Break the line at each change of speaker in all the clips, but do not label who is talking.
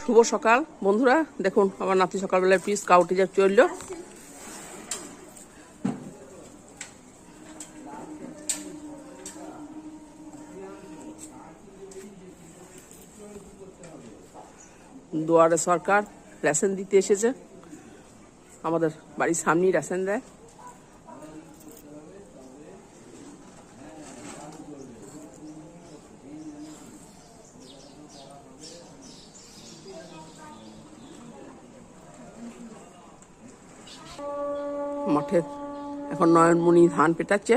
শুভ সকাল বন্ধুরা। দেখুন আমার নাতি সকালবেলায় প্রি স্কাউটে যা চলল। দুয়ারে সরকার রেশন দিতে এসেছে, আমাদের বাড়ির সামনেই রেশন দেয়। মাঠে এখন নয়নমণি ধান পেটাচ্ছে,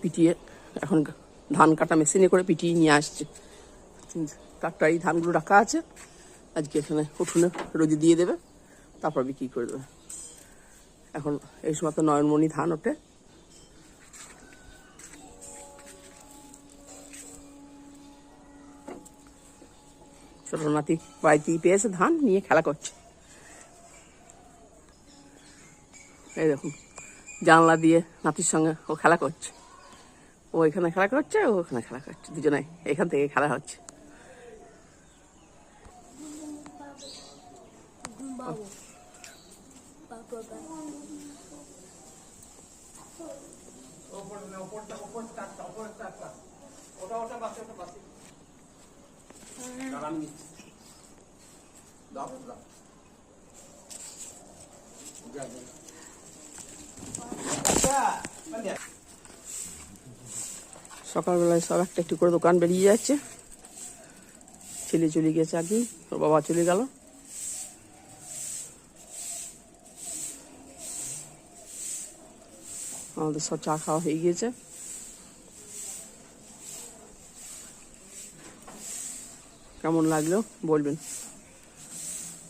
পিটিয়ে এখন ধান কাটা মেশিনে করে পিটিয়ে নিয়ে আসছে। ট্রাক্টরে এই ধানগুলো রাখা আছে, আজকে এখানে উঠোনে রোদে দিয়ে দেবে, তারপর বিক্রি করে দেবে। এখন এই সময় তো নয়নমণি ধান ওঠে। ছোট নাতি বাড়িতে পেয়েছে ধান, নিয়ে খেলা করছে। এই দেখুন জানলা দিয়ে নাতির সঙ্গে ও খেলা করছে, ও এখানে খেলা করছে, ও ওখানে খেলা করছে, দুজনে এখান থেকে খেলা হচ্ছে। সকালবেলায় সব একটা একটু করে দোকান বেরিয়ে যাচ্ছে। ছেলে চলে গেছে আগেই, ওর বাবা চলে গেল। আমাদের সব চা খাওয়া হয়ে গিয়েছে। কেমন লাগলো বলবেন।